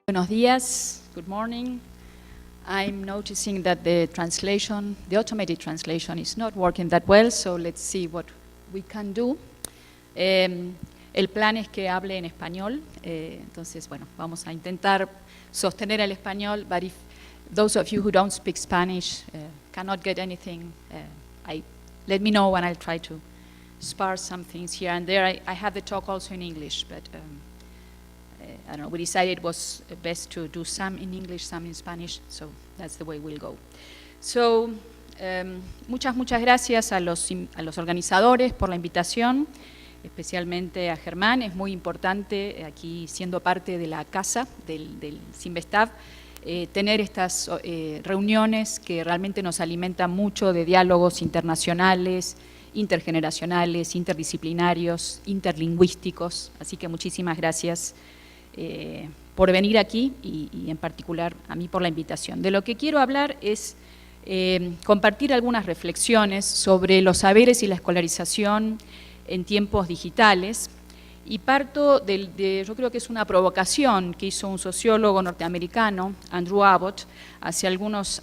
Buenos días, good morning. I'm noticing that the automated translation is not working that well, so let's see what we can do. El plan es que hable en español, entonces, bueno, vamos a intentar sostener el español, but if those of you who don't speak Spanish cannot get anything, let me know and I'll try to sparse some things here and there. I have the talk also in English, but I don't know, we decided it was best to do some in English, some in Spanish, so that's the way we'll go. So, muchas gracias a los organizadores por la invitación, especialmente a Germán. Es muy importante aquí, siendo parte de la casa del Cinvestav, tener estas reuniones que realmente nos alimentan mucho de diálogos internacionales, intergeneracionales, interdisciplinarios, interlingüísticos. Así que muchísimas gracias por venir aquí y en particular a mí por la invitación. De lo que quiero hablar es compartir algunas reflexiones sobre los saberes y la escolarización en tiempos digitales, y parto yo creo que es una provocación que hizo un sociólogo norteamericano, Andrew Abbott, hace algunos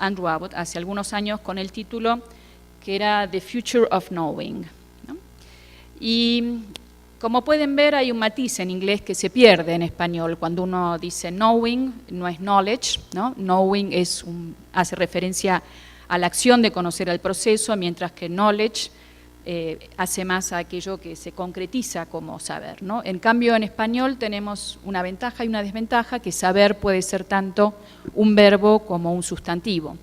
años, con el título que era The Future of Knowing, ¿no? Y como pueden ver, hay un matiz en inglés que se pierde en español. Cuando uno dice knowing, no es knowledge, ¿no? Knowing hace referencia a la acción de conocer el proceso, mientras que knowledge hace más a aquello que se concretiza como saber, ¿no? En cambio, en español tenemos una ventaja y una desventaja, que saber puede ser tanto un verbo como un sustantivo.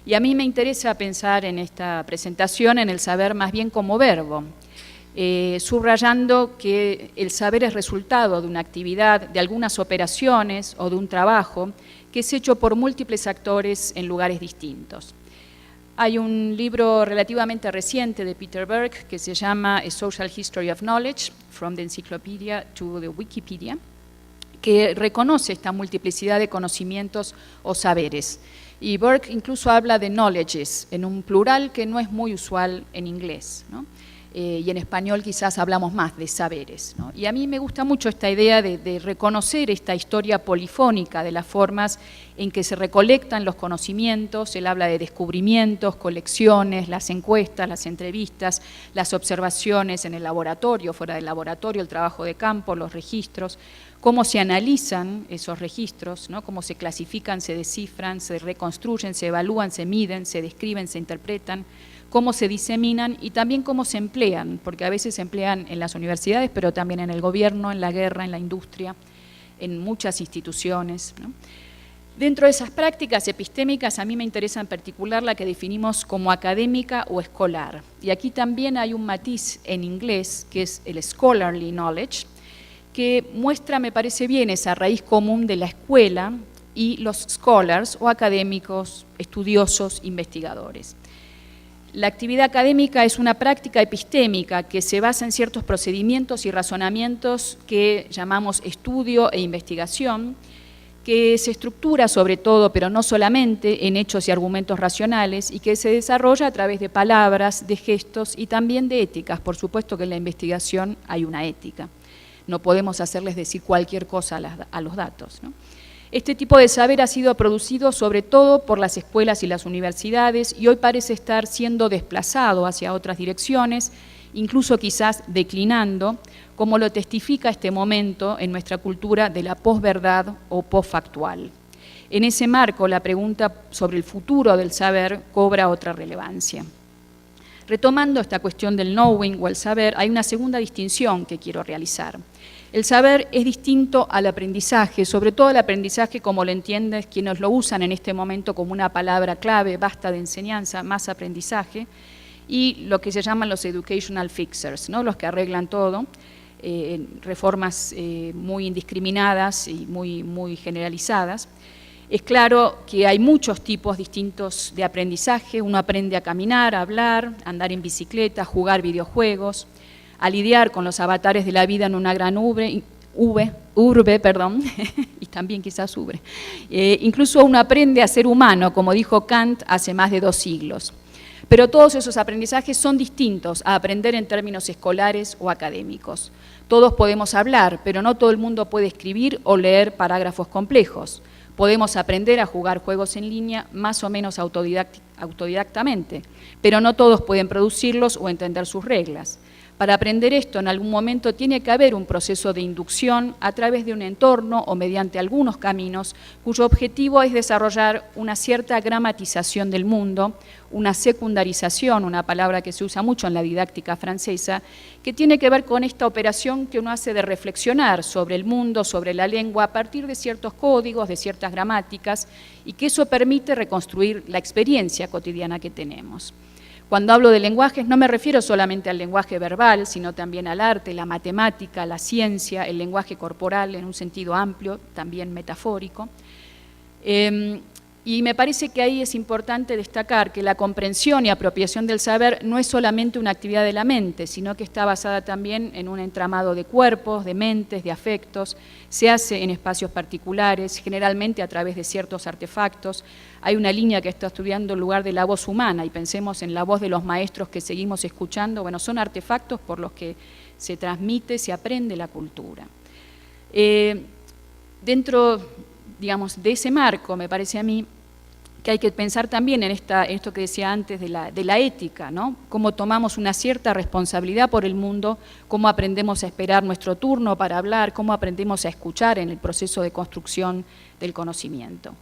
Y a mí me interesa pensar en esta presentación en el saber más bien como verbo, subrayando que el saber es resultado de una actividad, de algunas operaciones o de un trabajo que es hecho por múltiples actores en lugares distintos. Hay un libro relativamente reciente de Peter Berg que se llama A Social History of Knowledge, From the Encyclopedia to the Wikipedia, que reconoce esta multiplicidad de conocimientos o saberes. Y Berg incluso habla de knowledges en un plural que no es muy usual en inglés, ¿no? Y en español quizás hablamos más de saberes, ¿no? Y a mí me gusta mucho esta idea de reconocer esta historia polifónica de las formas en que se recolectan los conocimientos. Él habla de descubrimientos, colecciones, las encuestas, las entrevistas, las observaciones en el laboratorio, fuera del laboratorio, el trabajo de campo, los registros, cómo se analizan esos registros, ¿no? Cómo se clasifican, se descifran, se reconstruyen, se evalúan, se miden, se describen, se interpretan, cómo se diseminan y también cómo se emplean, porque a veces se emplean en las universidades, pero también en el gobierno, en la guerra, en la industria, en muchas instituciones, ¿no? Dentro de esas prácticas epistémicas, a mí me interesa en particular la que definimos como académica o escolar. Y aquí también hay un matiz en inglés, que es el scholarly knowledge, que muestra, me parece bien, esa raíz común de la escuela y los scholars o académicos, estudiosos, investigadores. La actividad académica es una práctica epistémica que se basa en ciertos procedimientos y razonamientos que llamamos estudio e investigación, que se estructura sobre todo, pero no solamente, en hechos y argumentos racionales, y que se desarrolla a través de palabras, de gestos y también de éticas. Por supuesto que en la investigación hay una ética. No podemos hacerles decir cualquier cosa a los datos, ¿no? Este tipo de saber ha sido producido sobre todo por las escuelas y las universidades y hoy parece estar siendo desplazado hacia otras direcciones, incluso quizás declinando, como lo testifica este momento en nuestra cultura de la posverdad o posfactual. En ese marco, la pregunta sobre el futuro del saber cobra otra relevancia. Retomando esta cuestión del knowing o el saber, hay una segunda distinción que quiero realizar. El saber es distinto al aprendizaje, sobre todo el aprendizaje como lo entienden quienes lo usan en este momento como una palabra clave, basta de enseñanza, más aprendizaje, y lo que se llaman los educational fixers, ¿no? Los que arreglan todo, reformas muy indiscriminadas y muy generalizadas. Es claro que hay muchos tipos distintos de aprendizaje. Uno aprende a caminar, a hablar, a andar en bicicleta, a jugar videojuegos, a lidiar con los avatares de la vida en una gran urbe, y también quizás ubre. Incluso uno aprende a ser humano, como dijo Kant hace más de 2 siglos. Pero todos esos aprendizajes son distintos a aprender en términos escolares o académicos. Todos podemos hablar, pero no todo el mundo puede escribir o leer parágrafos complejos. Podemos aprender a jugar juegos en línea más o menos autodidactamente, pero no todos pueden producirlos o entender sus reglas. Para aprender esto, en algún momento tiene que haber un proceso de inducción a través de un entorno o mediante algunos caminos cuyo objetivo es desarrollar una cierta gramatización del mundo, una secundarización, una palabra que se usa mucho en la didáctica francesa, que tiene que ver con esta operación que uno hace de reflexionar sobre el mundo, sobre la lengua, a partir de ciertos códigos, de ciertas gramáticas, y que eso permite reconstruir la experiencia cotidiana que tenemos. Cuando hablo de lenguajes no me refiero solamente al lenguaje verbal, sino también al arte, la matemática, la ciencia, el lenguaje corporal en un sentido amplio, también metafórico. Y me parece que ahí es importante destacar que la comprensión y apropiación del saber no es solamente una actividad de la mente, sino que está basada también en un entramado de cuerpos, de mentes, de afectos, se hace en espacios particulares, generalmente a través de ciertos artefactos. Hay una línea que está estudiando el lugar de la voz humana y pensemos en la voz de los maestros que seguimos escuchando. Bueno, son artefactos por los que se transmite, se aprende la cultura. Dentro, digamos, de ese marco, me parece a mí, que hay que pensar también en esto que decía antes de la ética, ¿no? Cómo tomamos una cierta responsabilidad por el mundo, cómo aprendemos a esperar nuestro turno para hablar, cómo aprendemos a escuchar en el proceso de construcción del conocimiento.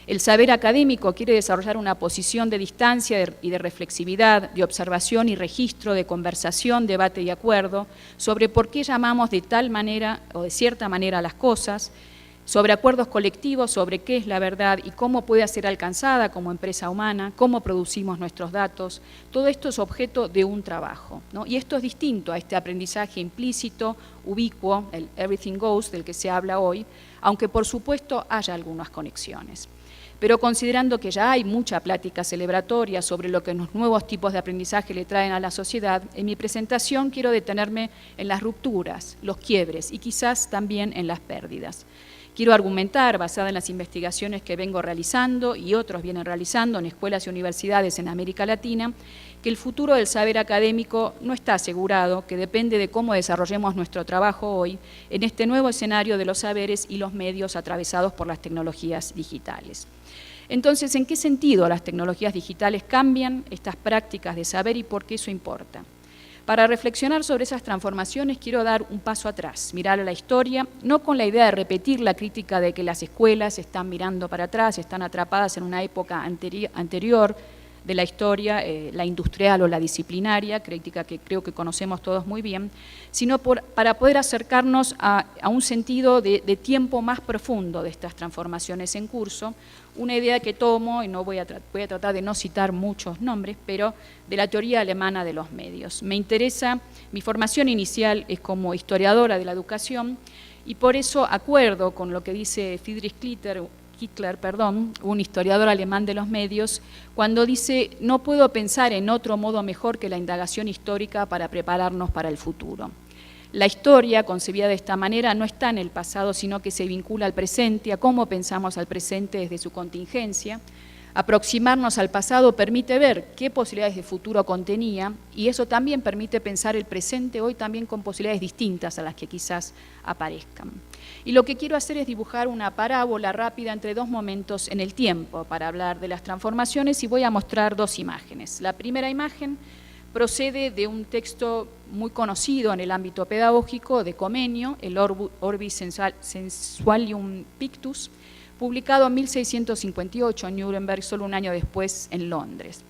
El saber académico quiere desarrollar una posición de distancia y de reflexividad, de observación y registro, de conversación, debate y acuerdo, sobre por qué llamamos de tal manera o de cierta manera a las cosas, sobre acuerdos colectivos, sobre qué es la verdad y cómo puede ser alcanzada como empresa humana, cómo producimos nuestros datos. Todo esto es objeto de un trabajo, ¿no? Y esto es distinto a este aprendizaje implícito, ubicuo, el everything goes, del que se habla hoy, aunque por supuesto haya algunas conexiones. Pero considerando que ya hay mucha plática celebratoria sobre lo que los nuevos tipos de aprendizaje le traen a la sociedad, en mi presentación quiero detenerme en las rupturas, los quiebres y quizás también en las pérdidas. Quiero argumentar, basada en las investigaciones que vengo realizando y otros vienen realizando en escuelas y universidades en América Latina, que el futuro del saber académico no está asegurado, que depende de cómo desarrollemos nuestro trabajo hoy en este nuevo escenario de los saberes y los medios atravesados por las tecnologías digitales. Entonces, ¿en qué sentido las tecnologías digitales cambian estas prácticas de saber y por qué eso importa? Para reflexionar sobre esas transformaciones quiero dar un paso atrás, mirar a la historia, no con la idea de repetir la crítica de que las escuelas están mirando para atrás, están atrapadas en una época anterior de la historia, la industrial o la disciplinaria, crítica que creo que conocemos todos muy bien, sino para poder acercarnos a un sentido de tiempo más profundo de estas transformaciones en curso, una idea que tomo, y voy a tratar de no citar muchos nombres, pero de la teoría alemana de los medios. Me interesa, mi formación inicial es como historiadora de la educación, y por eso acuerdo con lo que dice Friedrich Kittler, un historiador alemán de los medios, cuando dice: no puedo pensar en otro modo mejor que la indagación histórica para prepararnos para el futuro. La historia, concebida de esta manera, no está en el pasado, sino que se vincula al presente, a cómo pensamos al presente desde su contingencia. Aproximarnos al pasado permite ver qué posibilidades de futuro contenía, y eso también permite pensar el presente hoy también con posibilidades distintas a las que quizás aparezcan. Y lo que quiero hacer es dibujar una parábola rápida entre dos momentos en el tiempo para hablar de las transformaciones, y voy a mostrar dos imágenes. La primera imagen procede de un texto muy conocido en el ámbito pedagógico de Comenio, el Orbis Sensualium Pictus, publicado en 1658 en Nuremberg, solo un año después en Londres.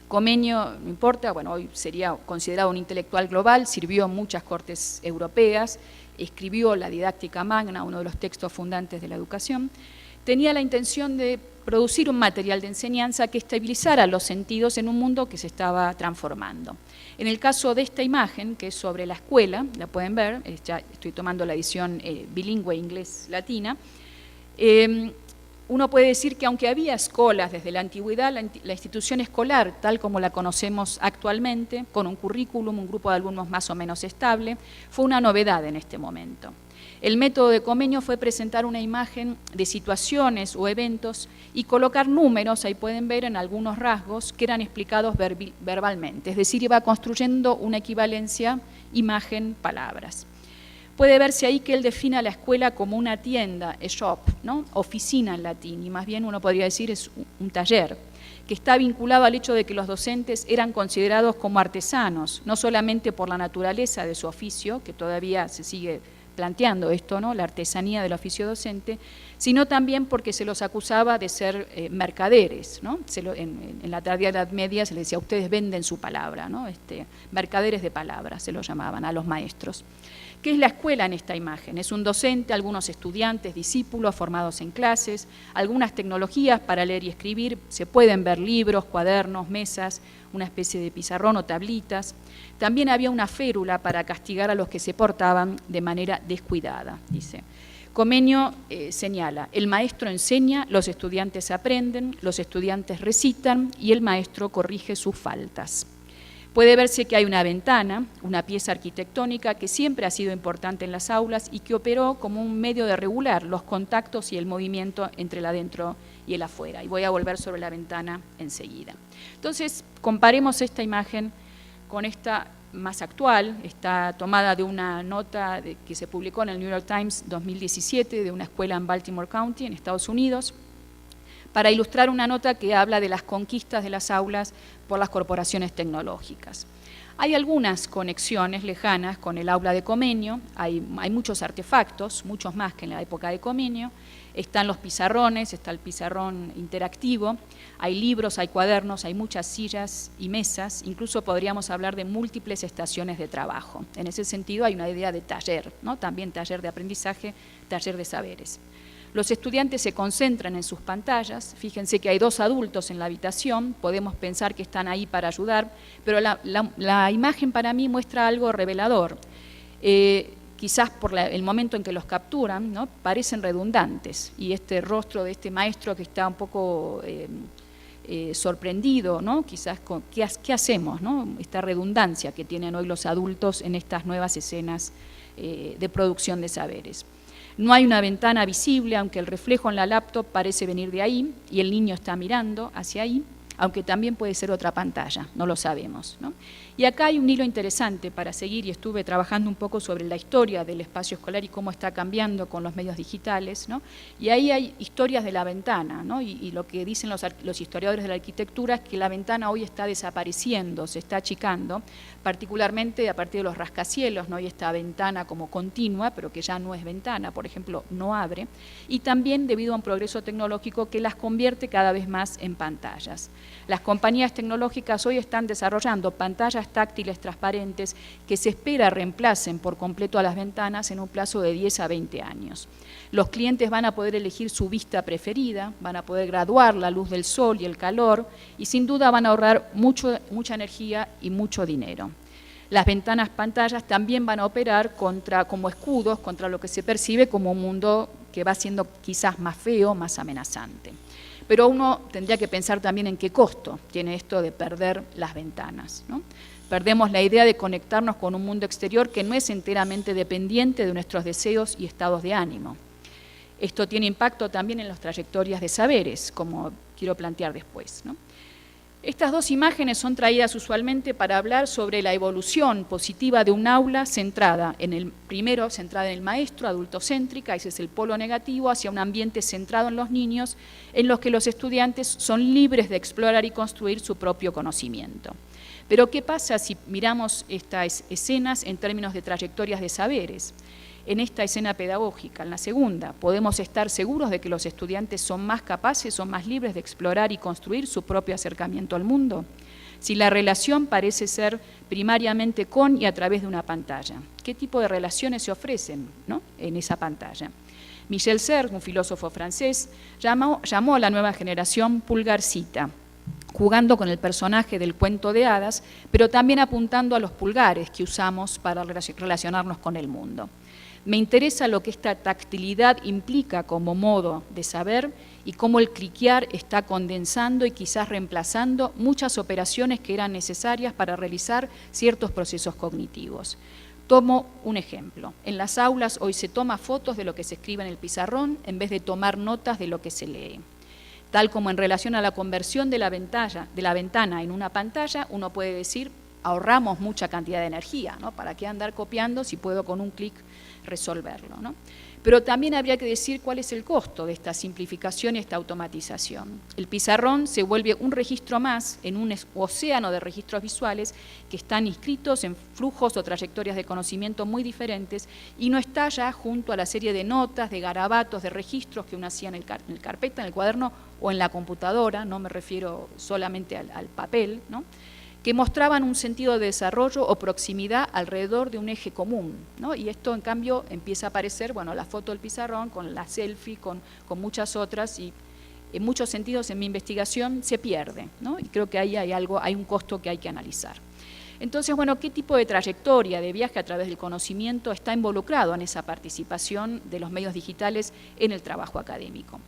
Comenio, no importa, bueno, hoy sería considerado un intelectual global, sirvió en muchas cortes europeas, escribió la Didáctica Magna, uno de los textos fundantes de la educación. Tenía la intención de producir un material de enseñanza que estabilizara los sentidos en un mundo que se estaba transformando. En el caso de esta imagen, que es sobre la escuela, la pueden ver, ya estoy tomando la edición bilingüe inglés-latina, uno puede decir que aunque había escuelas desde la antigüedad, la institución escolar, tal como la conocemos actualmente, con un currículum, un grupo de alumnos más o menos estable, fue una novedad en este momento. El método de Comenio fue presentar una imagen de situaciones o eventos y colocar números, ahí pueden ver en algunos rasgos, que eran explicados verbalmente, es decir, iba construyendo una equivalencia imagen-palabras. Puede verse ahí que él define a la escuela como una tienda, a shop, ¿no? Oficina en latín, y más bien uno podría decir es un taller, que está vinculado al hecho de que los docentes eran considerados como artesanos, no solamente por la naturaleza de su oficio, que todavía se sigue planteando esto, ¿no? La artesanía del oficio docente, sino también porque se los acusaba de ser mercaderes, ¿no? En la tardía Edad Media se les decía, ustedes venden su palabra, ¿no? Mercaderes de palabras se lo llamaban a los maestros. ¿Qué es la escuela en esta imagen? Es un docente, algunos estudiantes, discípulos formados en clases, algunas tecnologías para leer y escribir, se pueden ver libros, cuadernos, mesas, una especie de pizarrón o tablitas. También había una férula para castigar a los que se portaban de manera descuidada, dice. Comenio señala, el maestro enseña, los estudiantes aprenden, los estudiantes recitan y el maestro corrige sus faltas. Puede verse que hay una ventana, una pieza arquitectónica que siempre ha sido importante en las aulas y que operó como un medio de regular los contactos y el movimiento entre el adentro y el afuera. Y voy a volver sobre la ventana enseguida. Entonces, comparemos esta imagen con esta más actual, está tomada de una nota que se publicó en el New York Times 2017 de una escuela en Baltimore County, en Estados Unidos, para ilustrar una nota que habla de las conquistas de las aulas por las corporaciones tecnológicas. Hay algunas conexiones lejanas con el aula de Comenio, hay muchos artefactos, muchos más que en la época de Comenio, están los pizarrones, está el pizarrón interactivo, hay libros, hay cuadernos, hay muchas sillas y mesas, incluso podríamos hablar de múltiples estaciones de trabajo. En ese sentido hay una idea de taller, ¿no? También taller de aprendizaje, taller de saberes. Los estudiantes se concentran en sus pantallas, fíjense que hay 2 adultos en la habitación, podemos pensar que están ahí para ayudar, pero la imagen para mí muestra algo revelador. Quizás por el momento en que los capturan, ¿no? Parecen redundantes, y este rostro de este maestro que está un poco sorprendido, ¿no? Quizás con ¿qué hacemos, ¿no? Esta redundancia que tienen hoy los adultos en estas nuevas escenas de producción de saberes. No hay una ventana visible, aunque el reflejo en la laptop parece venir de ahí y el niño está mirando hacia ahí, aunque también puede ser otra pantalla, no lo sabemos, ¿no? Y acá hay un hilo interesante para seguir, y estuve trabajando un poco sobre la historia del espacio escolar y cómo está cambiando con los medios digitales, ¿no? Y ahí hay historias de la ventana, ¿no? Y lo que dicen los historiadores de la arquitectura es que la ventana hoy está desapareciendo, se está achicando, particularmente a partir de los rascacielos, ¿no? Hay esta ventana como continua, pero que ya no es ventana, por ejemplo, no abre, y también debido a un progreso tecnológico que las convierte cada vez más en pantallas. Las compañías tecnológicas hoy están desarrollando pantallas táctiles transparentes que se espera reemplacen por completo a las ventanas en un plazo de 10 a 20 años. Los clientes van a poder elegir su vista preferida, van a poder graduar la luz del sol y el calor y sin duda van a ahorrar mucha energía y mucho dinero. Las ventanas pantallas también van a operar como escudos contra lo que se percibe como un mundo que va siendo quizás más feo, más amenazante. Pero uno tendría que pensar también en qué costo tiene esto de perder las ventanas, ¿no? Perdemos la idea de conectarnos con un mundo exterior que no es enteramente dependiente de nuestros deseos y estados de ánimo. Esto tiene impacto también en las trayectorias de saberes, como quiero plantear después, ¿no? Estas 2 imágenes son traídas usualmente para hablar sobre la evolución positiva de un aula centrada en el maestro, adultocéntrica, ese es el polo negativo, hacia un ambiente centrado en los niños, en los que los estudiantes son libres de explorar y construir su propio conocimiento. Pero ¿qué pasa si miramos estas escenas en términos de trayectorias de saberes? En esta escena pedagógica, en la segunda, podemos estar seguros de que los estudiantes son más capaces, son más libres de explorar y construir su propio acercamiento al mundo. Si la relación parece ser primariamente con y a través de una pantalla, ¿qué tipo de relaciones se ofrecen, ¿no? en esa pantalla? Michel Serres, un filósofo francés, llamó a la nueva generación pulgarcita, jugando con el personaje del cuento de hadas, pero también apuntando a los pulgares que usamos para relacionarnos con el mundo. Me interesa lo que esta tactilidad implica como modo de saber y cómo el cliquear está condensando y quizás reemplazando muchas operaciones que eran necesarias para realizar ciertos procesos cognitivos. Tomo un ejemplo. En las aulas hoy se toma fotos de lo que se escribe en el pizarrón en vez de tomar notas de lo que se lee. Tal como en relación a la conversión de la ventana en una pantalla, uno puede decir, ahorramos mucha cantidad de energía, ¿no? ¿Para qué andar copiando si puedo con un clic resolverlo, ¿no? Pero también habría que decir cuál es el costo de esta simplificación y esta automatización. El pizarrón se vuelve un registro más en un océano de registros visuales que están inscritos en flujos o trayectorias de conocimiento muy diferentes y no está ya junto a la serie de notas, de garabatos, de registros que uno hacía en el carpeta, en el cuaderno o en la computadora, no me refiero solamente al papel, ¿no? Que mostraban un sentido de desarrollo o proximidad alrededor de un eje común, ¿no? Y esto, en cambio, empieza a aparecer, bueno, la foto del pizarrón, con la selfie, con muchas otras, y en muchos sentidos en mi investigación se pierde, ¿no? Y creo que ahí hay un costo que hay que analizar. Entonces, bueno, ¿qué tipo de trayectoria de viaje a través del conocimiento está involucrado en esa participación de los medios digitales en el trabajo académico?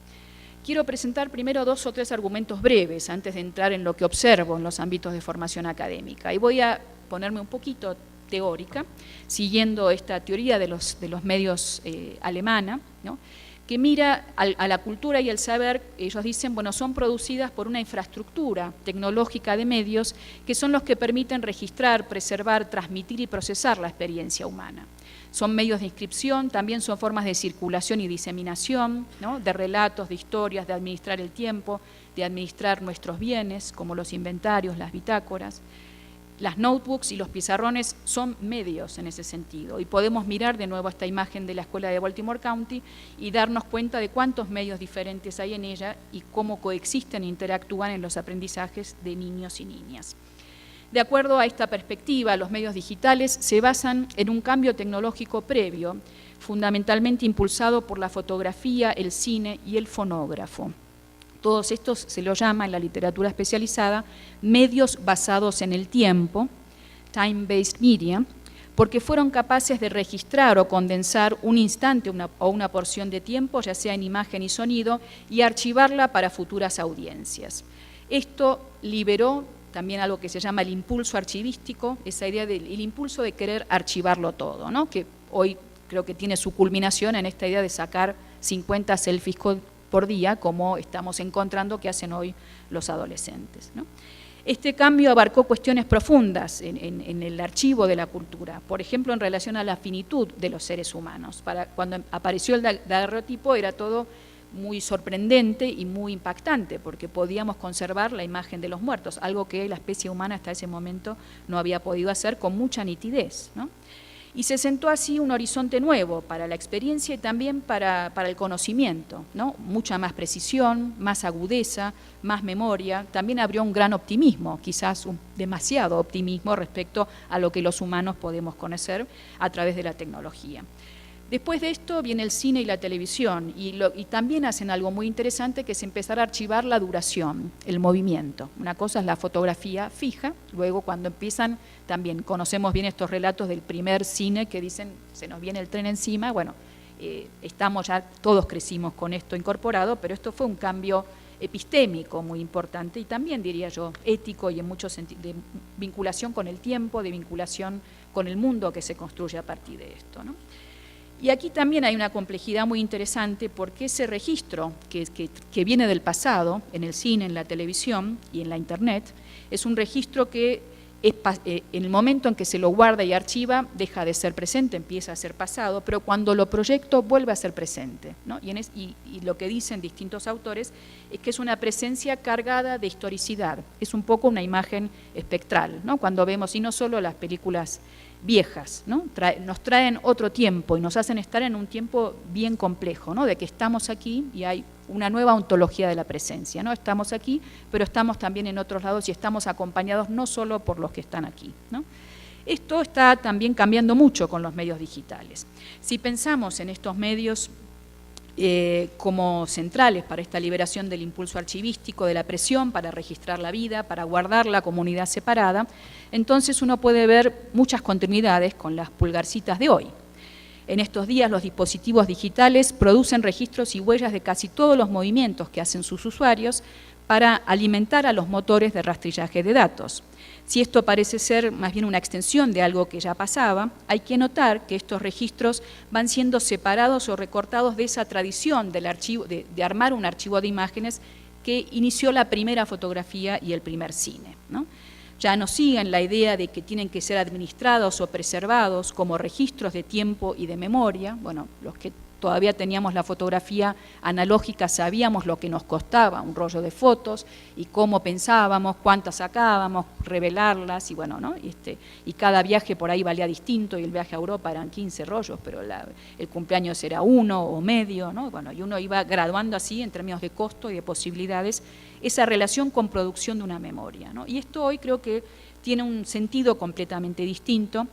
Quiero presentar primero 2 o 3 argumentos breves antes de entrar en lo que observo en los ámbitos de formación académica. Y voy a ponerme un poquito teórica, siguiendo esta teoría de los medios alemana, ¿no? Que mira a la cultura y el saber. Ellos dicen, bueno, son producidas por una infraestructura tecnológica de medios que son los que permiten registrar, preservar, transmitir y procesar la experiencia humana. Son medios de inscripción, también son formas de circulación y diseminación, ¿no? De relatos, de historias, de administrar el tiempo, de administrar nuestros bienes, como los inventarios, las bitácoras. Las notebooks y los pizarrones son medios en ese sentido, y podemos mirar de nuevo esta imagen de la escuela de Baltimore County y darnos cuenta de cuántos medios diferentes hay en ella y cómo coexisten e interactúan en los aprendizajes de niños y niñas. De acuerdo a esta perspectiva, los medios digitales se basan en un cambio tecnológico previo, fundamentalmente impulsado por la fotografía, el cine y el fonógrafo. Todos estos se los llama en la literatura especializada medios basados en el tiempo, time-based media, porque fueron capaces de registrar o condensar un instante o una porción de tiempo, ya sea en imagen y sonido, y archivarla para futuras audiencias. Esto liberó también algo que se llama el impulso archivístico, esa idea del impulso de querer archivarlo todo, ¿no? Que hoy creo que tiene su culminación en esta idea de sacar 50 selfies por día, como estamos encontrando que hacen hoy los adolescentes, ¿no? Este cambio abarcó cuestiones profundas en el archivo de la cultura, por ejemplo, en relación a la finitud de los seres humanos. Cuando apareció el daguerrotipo era todo muy sorprendente y muy impactante, porque podíamos conservar la imagen de los muertos, algo que la especie humana hasta ese momento no había podido hacer con mucha nitidez, ¿no? Y se sentó así un horizonte nuevo para la experiencia y también para el conocimiento, ¿no? Mucha más precisión, más agudeza, más memoria. También abrió un gran optimismo, quizás demasiado optimismo respecto a lo que los humanos podemos conocer a través de la tecnología. Después de esto viene el cine y la televisión, y también hacen algo muy interesante, que es empezar a archivar la duración, el movimiento. Una cosa es la fotografía fija, luego cuando empiezan, también conocemos bien estos relatos del primer cine que dicen, se nos viene el tren encima, bueno, estamos ya, todos crecimos con esto incorporado, pero esto fue un cambio epistémico muy importante y también, diría yo, ético y en muchos sentidos, de vinculación con el tiempo, de vinculación con el mundo que se construye a partir de esto, ¿no? Y aquí también hay una complejidad muy interesante, porque ese registro que viene del pasado, en el cine, en la televisión y en la internet, es un registro que en el momento en que se lo guarda y archiva, deja de ser presente, empieza a ser pasado, pero cuando lo proyecto vuelve a ser presente, ¿no? Y lo que dicen distintos autores es que es una presencia cargada de historicidad, es un poco una imagen espectral, ¿no? Cuando vemos, y no solo las películas viejas, ¿no? Nos traen otro tiempo y nos hacen estar en un tiempo bien complejo, ¿no? De que estamos aquí y hay una nueva ontología de la presencia, ¿no? Estamos aquí, pero estamos también en otros lados y estamos acompañados no solo por los que están aquí, ¿no? Esto está también cambiando mucho con los medios digitales. Si pensamos en estos medios como centrales para esta liberación del impulso archivístico, de la presión para registrar la vida, para guardar la comunidad separada, entonces uno puede ver muchas continuidades con las pulgarcitas de hoy. En estos días los dispositivos digitales producen registros y huellas de casi todos los movimientos que hacen sus usuarios para alimentar a los motores de rastrillaje de datos. Si esto parece ser más bien una extensión de algo que ya pasaba, hay que notar que estos registros van siendo separados o recortados de esa tradición del archivo, de armar un archivo de imágenes que inició la primera fotografía y el primer cine, ¿no? Ya no siguen la idea de que tienen que ser administrados o preservados como registros de tiempo y de memoria. Bueno, los que todavía teníamos la fotografía analógica sabíamos lo que nos costaba un rollo de fotos y cómo pensábamos, cuántas sacábamos, revelarlas y bueno, ¿no? Y cada viaje por ahí valía distinto y el viaje a Europa eran 15 rollos, pero el cumpleaños era 1 o medio, ¿no? Bueno, y uno iba graduando así en términos de costo y de posibilidades esa relación con producción de una memoria, ¿no? Y esto hoy creo que tiene un sentido completamente distinto.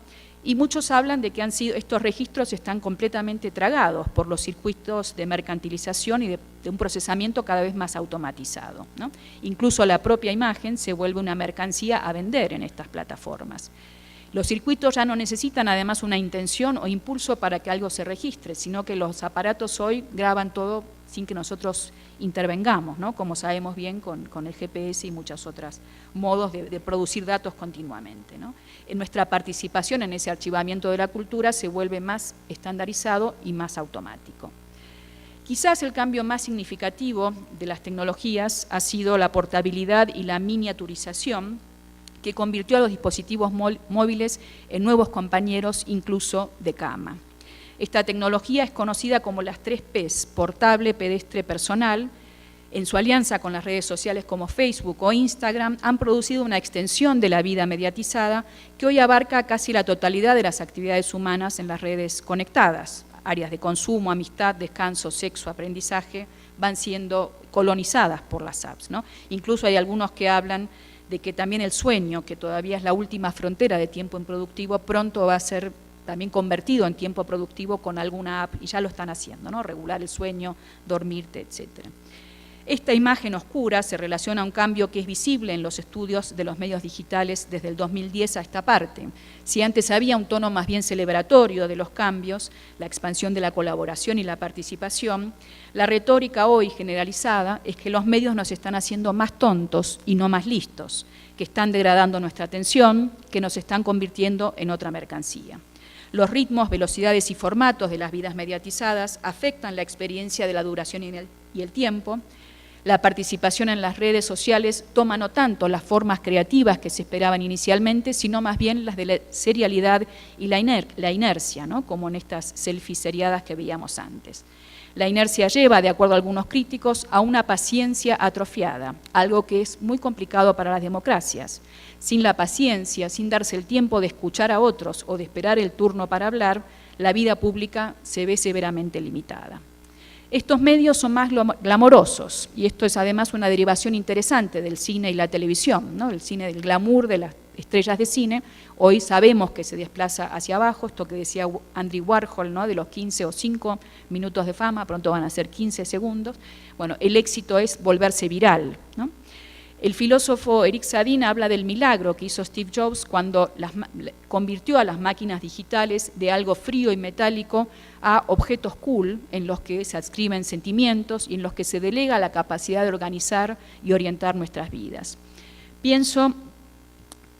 Y muchos hablan de que estos registros están completamente tragados por los circuitos de mercantilización y de un procesamiento cada vez más automatizado, ¿no? Incluso la propia imagen se vuelve una mercancía a vender en estas plataformas. Los circuitos ya no necesitan además una intención o impulso para que algo se registre, sino que los aparatos hoy graban todo sin que nosotros intervengamos, ¿no? Como sabemos bien con el GPS y muchos otros modos de producir datos continuamente, ¿no? Nuestra participación en ese archivamiento de la cultura se vuelve más estandarizado y más automático. Quizás el cambio más significativo de las tecnologías ha sido la portabilidad y la miniaturización, que convirtió a los dispositivos móviles en nuevos compañeros, incluso de cama. Esta tecnología es conocida como las 3 Ps, portable, pedestre, personal. En su alianza con las redes sociales como Facebook o Instagram, han producido una extensión de la vida mediatizada que hoy abarca casi la totalidad de las actividades humanas en las redes conectadas. Áreas de consumo, amistad, descanso, sexo, aprendizaje, van siendo colonizadas por las apps, ¿no? Incluso hay algunos que hablan de que también el sueño, que todavía es la última frontera de tiempo improductivo, pronto va a ser también convertido en tiempo productivo con alguna app, y ya lo están haciendo, ¿no? Regular el sueño, dormirte, etcétera. Esta imagen oscura se relaciona a un cambio que es visible en los estudios de los medios digitales desde el 2010 a esta parte. Si antes había un tono más bien celebratorio de los cambios, la expansión de la colaboración y la participación, la retórica hoy generalizada es que los medios nos están haciendo más tontos y no más listos, que están degradando nuestra atención, que nos están convirtiendo en otra mercancía. Los ritmos, velocidades y formatos de las vidas mediatizadas afectan la experiencia de la duración y el tiempo. La participación en las redes sociales toma no tanto las formas creativas que se esperaban inicialmente, sino más bien las de la serialidad y la inercia, ¿no? Como en estas selfies seriadas que veíamos antes. La inercia lleva, de acuerdo a algunos críticos, a una paciencia atrofiada, algo que es muy complicado para las democracias. Sin la paciencia, sin darse el tiempo de escuchar a otros o de esperar el turno para hablar, la vida pública se ve severamente limitada. Estos medios son más glamorosos, y esto es además una derivación interesante del cine y la televisión, ¿no? El cine del glamour de las estrellas de cine, hoy sabemos que se desplaza hacia abajo, esto que decía Andy Warhol, ¿no? De los 15 o 5 minutos de fama, pronto van a ser 15 segundos. Bueno, el éxito es volverse viral, ¿no? El filósofo Eric Sadin habla del milagro que hizo Steve Jobs cuando convirtió a las máquinas digitales de algo frío y metálico a objetos cool en los que se adscriben sentimientos y en los que se delega la capacidad de organizar y orientar nuestras vidas. Pienso,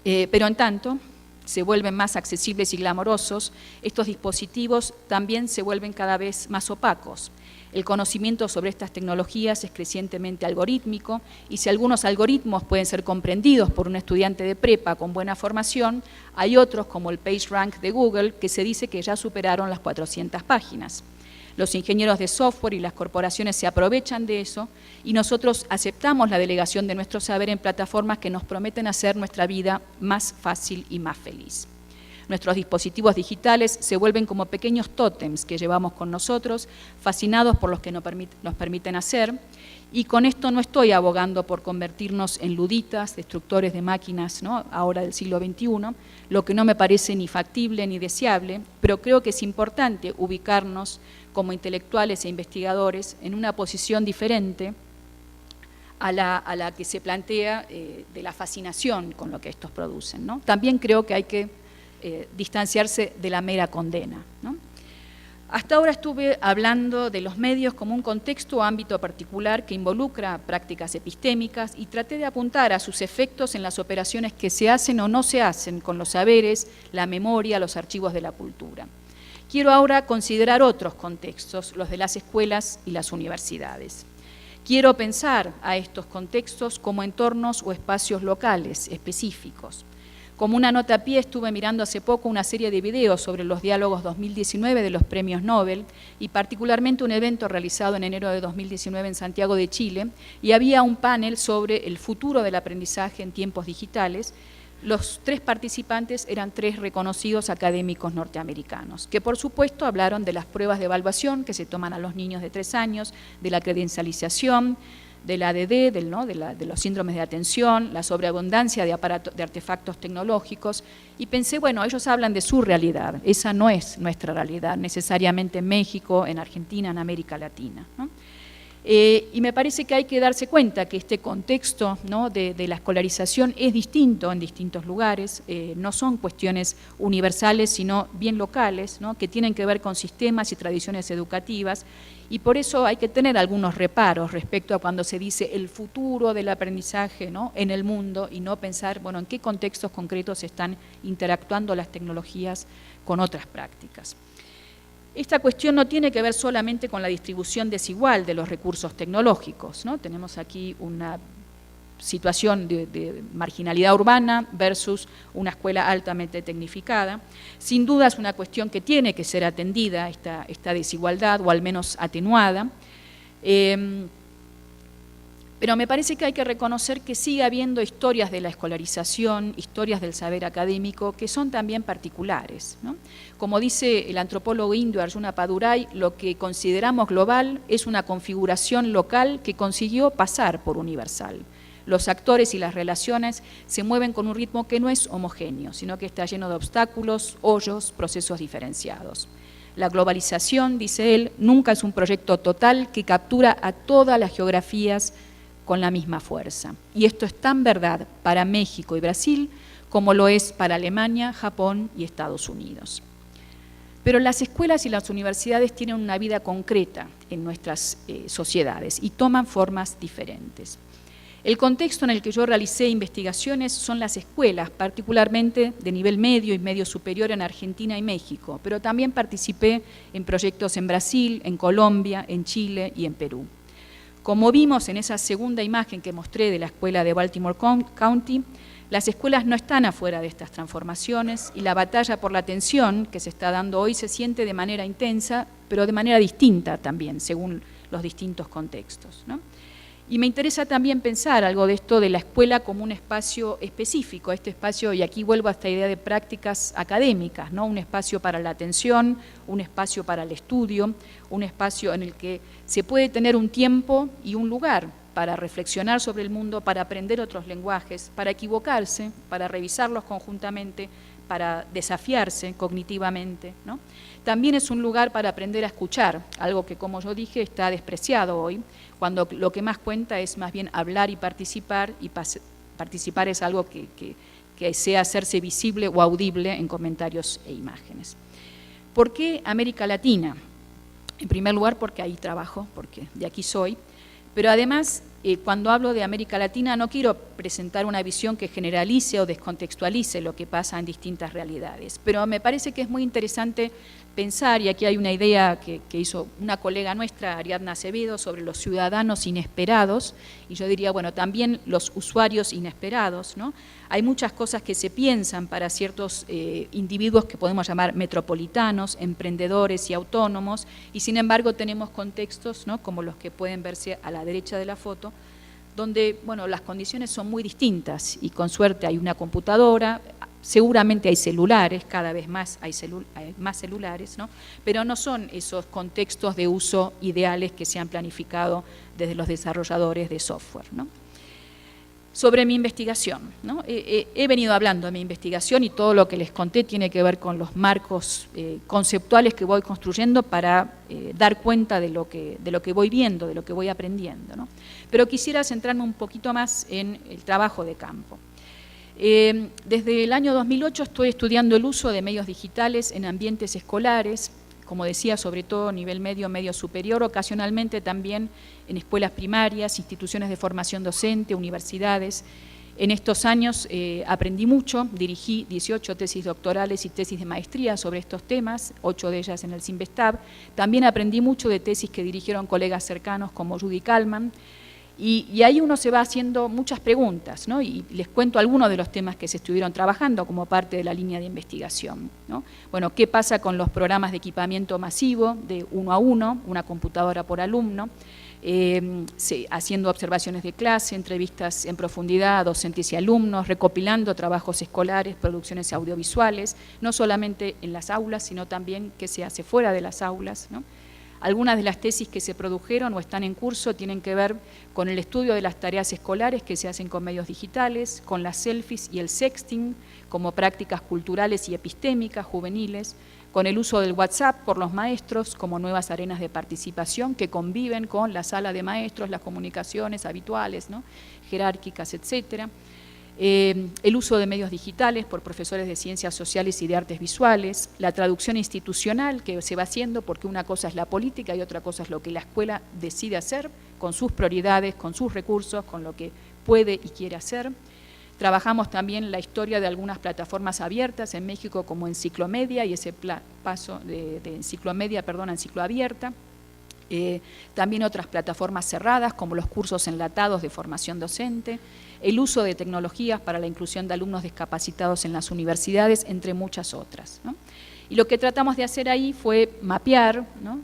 pero en tanto se vuelven más accesibles y glamorosos, estos dispositivos también se vuelven cada vez más opacos. El conocimiento sobre estas tecnologías es crecientemente algorítmico, y si algunos algoritmos pueden ser comprendidos por un estudiante de prepa con buena formación, hay otros, como el PageRank de Google, que se dice que ya superaron las 400 páginas. Los ingenieros de software y las corporaciones se aprovechan de eso, y nosotros aceptamos la delegación de nuestro saber en plataformas que nos prometen hacer nuestra vida más fácil y más feliz. Nuestros dispositivos digitales se vuelven como pequeños tótems que llevamos con nosotros, fascinados por los que nos permiten hacer, y con esto no estoy abogando por convertirnos en luditas, destructores de máquinas, ¿no? Ahora del siglo XXI, lo que no me parece ni factible ni deseable, pero creo que es importante ubicarnos como intelectuales e investigadores en una posición diferente a la que se plantea de la fascinación con lo que estos producen, ¿no? También creo que hay que distanciarse de la mera condena, ¿no? Hasta ahora estuve hablando de los medios como un contexto o ámbito particular que involucra prácticas epistémicas y traté de apuntar a sus efectos en las operaciones que se hacen o no se hacen con los saberes, la memoria, los archivos de la cultura. Quiero ahora considerar otros contextos, los de las escuelas y las universidades. Quiero pensar a estos contextos como entornos o espacios locales específicos. Como una nota a pie, estuve mirando hace poco una serie de videos sobre los diálogos 2019 de los premios Nobel y particularmente un evento realizado en enero de 2019 en Santiago de Chile, y había un panel sobre el futuro del aprendizaje en tiempos digitales. Los 3 participantes eran 3 reconocidos académicos norteamericanos, que por supuesto hablaron de las pruebas de evaluación que se toman a los niños de 3 años, de la credencialización, del ADD, de los síndromes de atención, la sobreabundancia de artefactos tecnológicos, y pensé, bueno, ellos hablan de su realidad, esa no es nuestra realidad, necesariamente en México, en Argentina, en América Latina, ¿no? Y me parece que hay que darse cuenta que este contexto, ¿no?, de la escolarización es distinto en distintos lugares, no son cuestiones universales, sino bien locales, ¿no?, que tienen que ver con sistemas y tradiciones educativas, y por eso hay que tener algunos reparos respecto a cuando se dice el futuro del aprendizaje, ¿no?, en el mundo, y no pensar, bueno, en qué contextos concretos están interactuando las tecnologías con otras prácticas. Esta cuestión no tiene que ver solamente con la distribución desigual de los recursos tecnológicos, ¿no? Tenemos aquí una situación de marginalidad urbana versus una escuela altamente tecnificada. Sin duda es una cuestión que tiene que ser atendida, esta desigualdad, o al menos atenuada. Pero me parece que hay que reconocer que sigue habiendo historias de la escolarización, historias del saber académico, que son también particulares, ¿no? Como dice el antropólogo indio Arjuna Padurai, lo que consideramos global es una configuración local que consiguió pasar por universal. Los actores y las relaciones se mueven con un ritmo que no es homogéneo, sino que está lleno de obstáculos, hoyos, procesos diferenciados. La globalización, dice él, nunca es un proyecto total que captura a todas las geografías con la misma fuerza. Y esto es tan verdad para México y Brasil como lo es para Alemania, Japón y Estados Unidos. Pero las escuelas y las universidades tienen una vida concreta en nuestras sociedades y toman formas diferentes. El contexto en el que yo realicé investigaciones son las escuelas, particularmente de nivel medio y medio superior en Argentina y México, pero también participé en proyectos en Brasil, en Colombia, en Chile y en Perú. Como vimos en esa segunda imagen que mostré de la escuela de Baltimore County, las escuelas no están afuera de estas transformaciones y la batalla por la atención que se está dando hoy se siente de manera intensa, pero de manera distinta también, según los distintos contextos, ¿no? Y me interesa también pensar algo de esto de la escuela como un espacio específico, este espacio, y aquí vuelvo a esta idea de prácticas académicas, ¿no? Un espacio para la atención, un espacio para el estudio, un espacio en el que se puede tener un tiempo y un lugar para reflexionar sobre el mundo, para aprender otros lenguajes, para equivocarse, para revisarlos conjuntamente, para desafiarse cognitivamente, ¿no? También es un lugar para aprender a escuchar, algo que, como yo dije, está despreciado hoy, cuando lo que más cuenta es más bien hablar y participar participar es algo que sea hacerse visible o audible en comentarios e imágenes. ¿Por qué América Latina? En primer lugar, porque ahí trabajo, porque de aquí soy, pero además, cuando hablo de América Latina no quiero presentar una visión que generalice o descontextualice lo que pasa en distintas realidades, pero me parece que es muy interesante pensar, y aquí hay una idea que hizo una colega nuestra, Ariadna Acevedo, sobre los ciudadanos inesperados, y yo diría, bueno, también los usuarios inesperados, ¿no? Hay muchas cosas que se piensan para ciertos individuos que podemos llamar metropolitanos, emprendedores y autónomos, y sin embargo tenemos contextos, ¿no?, como los que pueden verse a la derecha de la foto, donde, bueno, las condiciones son muy distintas, y con suerte hay una computadora, seguramente hay celulares, cada vez más hay más celulares, ¿no? Pero no son esos contextos de uso ideales que se han planificado desde los desarrolladores de software, ¿no? Sobre mi investigación, ¿no? He venido hablando de mi investigación y todo lo que les conté tiene que ver con los marcos conceptuales que voy construyendo para dar cuenta de lo que voy viendo, de lo que voy aprendiendo, ¿no? Pero quisiera centrarme un poquito más en el trabajo de campo. Desde el año 2008 estoy estudiando el uso de medios digitales en ambientes escolares, como decía, sobre todo a nivel medio, medio superior, ocasionalmente también en escuelas primarias, instituciones de formación docente, universidades. En estos años aprendí mucho, dirigí 18 tesis doctorales y tesis de maestría sobre estos temas, 8 de ellas en el CIMBESTAB. También aprendí mucho de tesis que dirigieron colegas cercanos como Judy Kalman. Y ahí uno se va haciendo muchas preguntas, ¿no? Y les cuento algunos de los temas que se estuvieron trabajando como parte de la línea de investigación, ¿no? Bueno, ¿qué pasa con los programas de equipamiento masivo de 1 a 1, una computadora por alumno? Haciendo observaciones de clase, entrevistas en profundidad a docentes y alumnos, recopilando trabajos escolares, producciones audiovisuales, no solamente en las aulas, sino también qué se hace fuera de las aulas, ¿no? Algunas de las tesis que se produjeron o están en curso tienen que ver con el estudio de las tareas escolares que se hacen con medios digitales, con las selfies y el sexting como prácticas culturales y epistémicas juveniles, con el uso del WhatsApp por los maestros como nuevas arenas de participación que conviven con la sala de maestros, las comunicaciones habituales, ¿no? Jerárquicas, etcétera. El uso de medios digitales por profesores de ciencias sociales y de artes visuales, la traducción institucional que se va haciendo porque una cosa es la política y otra cosa es lo que la escuela decide hacer con sus prioridades, con sus recursos, con lo que puede y quiere hacer. Trabajamos también la historia de algunas plataformas abiertas en México como Enciclomedia y ese paso de Enciclomedia, a Encicloabierta. También otras plataformas cerradas como los cursos enlatados de formación docente, el uso de tecnologías para la inclusión de alumnos discapacitados en las universidades, entre muchas otras, ¿no? Y lo que tratamos de hacer ahí fue mapear, ¿no?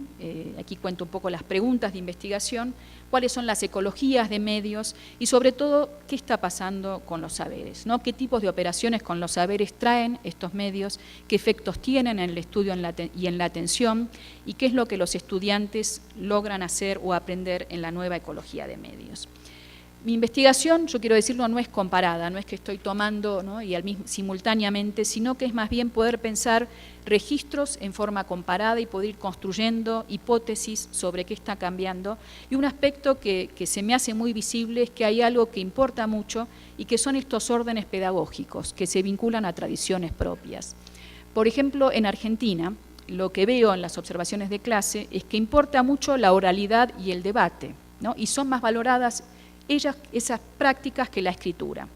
Aquí cuento un poco las preguntas de investigación, cuáles son las ecologías de medios y sobre todo qué está pasando con los saberes, ¿no? Qué tipos de operaciones con los saberes traen estos medios, qué efectos tienen en el estudio y en la atención y qué es lo que los estudiantes logran hacer o aprender en la nueva ecología de medios. Mi investigación, yo quiero decirlo, no es comparada, no es que estoy tomando, ¿no? Simultáneamente, sino que es más bien poder pensar registros en forma comparada y poder ir construyendo hipótesis sobre qué está cambiando. Y un aspecto que se me hace muy visible es que hay algo que importa mucho y que son estos órdenes pedagógicos que se vinculan a tradiciones propias. Por ejemplo, en Argentina, lo que veo en las observaciones de clase es que importa mucho la oralidad y el debate, ¿no? Y son más valoradas esas prácticas que la escritura.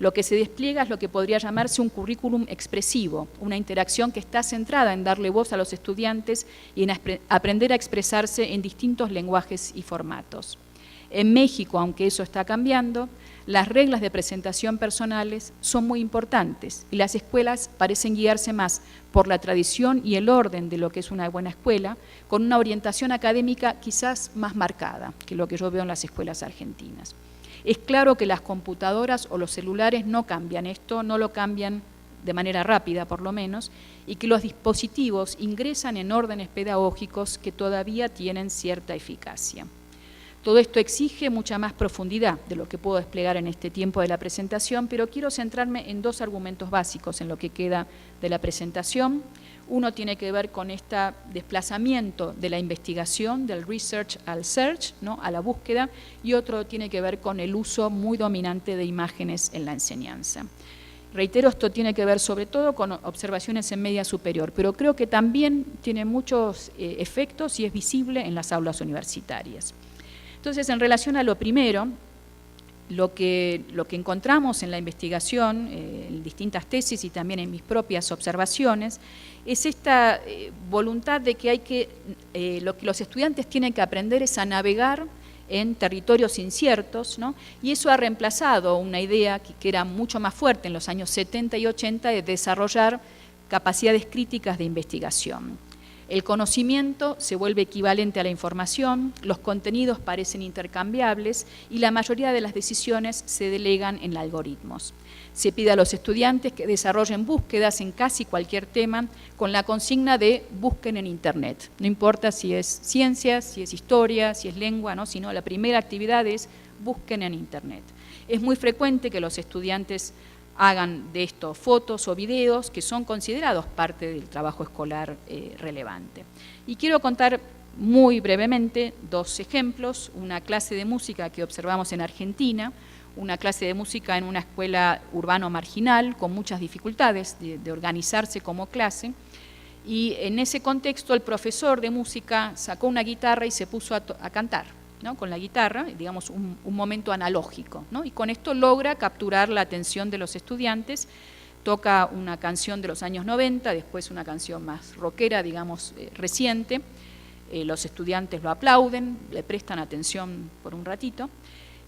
Lo que se despliega es lo que podría llamarse un currículum expresivo, una interacción que está centrada en darle voz a los estudiantes y en aprender a expresarse en distintos lenguajes y formatos. En México, aunque eso está cambiando, las reglas de presentación personales son muy importantes y las escuelas parecen guiarse más por la tradición y el orden de lo que es una buena escuela, con una orientación académica quizás más marcada que lo que yo veo en las escuelas argentinas. Es claro que las computadoras o los celulares no cambian esto, no lo cambian de manera rápida por lo menos, y que los dispositivos ingresan en órdenes pedagógicos que todavía tienen cierta eficacia. Todo esto exige mucha más profundidad de lo que puedo desplegar en este tiempo de la presentación, pero quiero centrarme en dos argumentos básicos en lo que queda de la presentación. Uno tiene que ver con este desplazamiento de la investigación, del research al search, ¿no? A la búsqueda, y otro tiene que ver con el uso muy dominante de imágenes en la enseñanza. Reitero, esto tiene que ver sobre todo con observaciones en media superior, pero creo que también tiene muchos efectos y es visible en las aulas universitarias. Entonces, en relación a lo primero, lo que encontramos en la investigación, en distintas tesis y también en mis propias observaciones, es esta voluntad de que lo que los estudiantes tienen que aprender es a navegar en territorios inciertos, ¿no? Y eso ha reemplazado una idea que era mucho más fuerte en los años 70 y 80 de desarrollar capacidades críticas de investigación. El conocimiento se vuelve equivalente a la información, los contenidos parecen intercambiables y la mayoría de las decisiones se delegan en algoritmos. Se pide a los estudiantes que desarrollen búsquedas en casi cualquier tema con la consigna de busquen en Internet. No importa si es ciencia, si es historia, si es lengua, ¿no? Sino la primera actividad es busquen en Internet. Es muy frecuente que los estudiantes hagan de esto fotos o videos que son considerados parte del trabajo escolar relevante. Y quiero contar muy brevemente dos ejemplos, una clase de música que observamos en Argentina, una clase de música en una escuela urbano marginal con muchas dificultades de organizarse como clase, Y en ese contexto el profesor de música sacó una guitarra y se puso a cantar, ¿no? Con la guitarra, digamos un momento analógico, ¿no? Y con esto logra capturar la atención de los estudiantes. Toca una canción de los años 90, después una canción más rockera, digamos, reciente. Los estudiantes lo aplauden, le prestan atención por un ratito.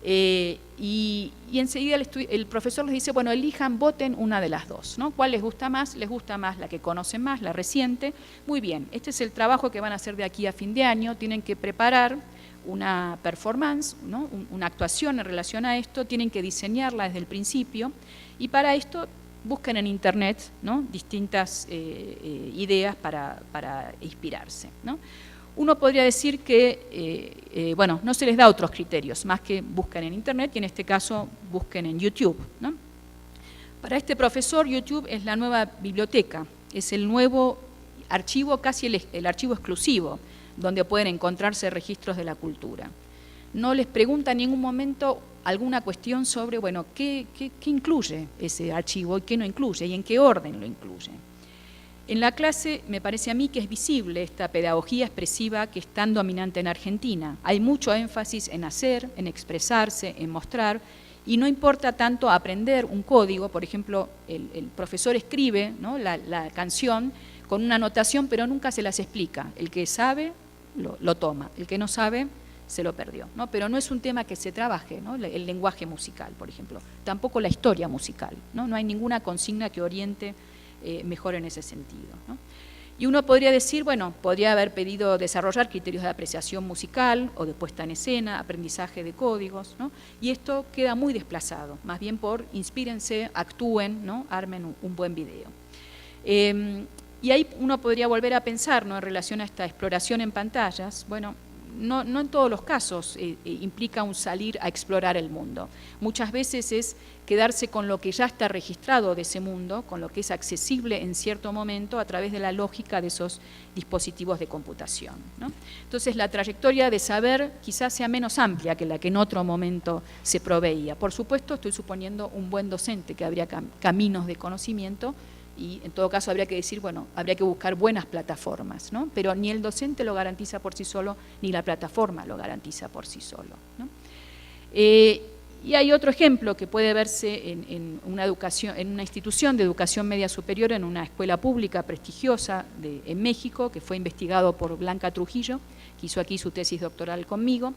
Y enseguida el profesor les dice, bueno, elijan, voten una de las dos, ¿no? ¿Cuál les gusta más? Les gusta más la que conocen más, la reciente. Muy bien, este es el trabajo que van a hacer de aquí a fin de año. Tienen que preparar una performance, ¿no? Una actuación en relación a esto, tienen que diseñarla desde el principio, y para esto busquen en internet, ¿no? Distintas ideas para inspirarse, ¿no? Uno podría decir que, bueno, no se les da otros criterios, más que busquen en internet, y en este caso busquen en YouTube, ¿no? Para este profesor, YouTube es la nueva biblioteca, es el nuevo archivo, casi el archivo exclusivo, donde pueden encontrarse registros de la cultura. No les pregunta en ningún momento alguna cuestión sobre, bueno, qué incluye ese archivo y qué no incluye, y en qué orden lo incluye. En la clase me parece a mí que es visible esta pedagogía expresiva que es tan dominante en Argentina. Hay mucho énfasis en hacer, en expresarse, en mostrar, y no importa tanto aprender un código. Por ejemplo, el profesor escribe, ¿no? la canción con una notación, pero nunca se las explica. El que sabe lo toma, el que no sabe se lo perdió, ¿no? Pero no es un tema que se trabaje, ¿no? El lenguaje musical, por ejemplo, tampoco la historia musical, ¿no? No hay ninguna consigna que oriente mejor en ese sentido, ¿no? Y uno podría decir, bueno, podría haber pedido desarrollar criterios de apreciación musical o de puesta en escena, aprendizaje de códigos, ¿no? Y esto queda muy desplazado, más bien por inspírense, actúen, ¿no? Armen un buen video. Y ahí uno podría volver a pensar, ¿no? En relación a esta exploración en pantallas, bueno, no en todos los casos implica un salir a explorar el mundo. Muchas veces es quedarse con lo que ya está registrado de ese mundo, con lo que es accesible en cierto momento a través de la lógica de esos dispositivos de computación, ¿no? Entonces la trayectoria de saber quizás sea menos amplia que la que en otro momento se proveía. Por supuesto, estoy suponiendo un buen docente, que habría caminos de conocimiento, y en todo caso habría que decir, bueno, habría que buscar buenas plataformas, ¿no? Pero ni el docente lo garantiza por sí solo, ni la plataforma lo garantiza por sí solo, ¿no? Y hay otro ejemplo que puede verse en una institución de educación media superior, en una escuela pública prestigiosa en México, que fue investigado por Blanca Trujillo, que hizo aquí su tesis doctoral conmigo.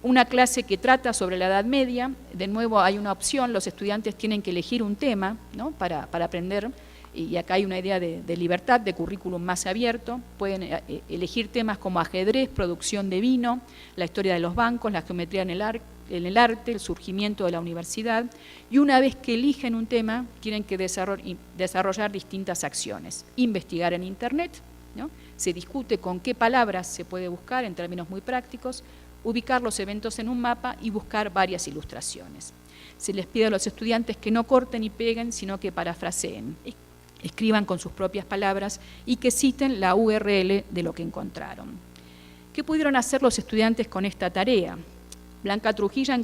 Una clase que trata sobre la Edad Media. De nuevo hay una opción, los estudiantes tienen que elegir un tema, ¿no? para aprender. Y acá hay una idea de libertad, de currículum más abierto. Pueden elegir temas como ajedrez, producción de vino, la historia de los bancos, la geometría en el arte, el surgimiento de la universidad. Y una vez que eligen un tema, tienen que desarrollar distintas acciones. Investigar en internet, ¿no? Se discute con qué palabras se puede buscar en términos muy prácticos, ubicar los eventos en un mapa y buscar varias ilustraciones. Se les pide a los estudiantes que no corten y peguen, sino que parafraseen, escriban con sus propias palabras y que citen la URL de lo que encontraron. ¿Qué pudieron hacer los estudiantes con esta tarea? Blanca Trujillo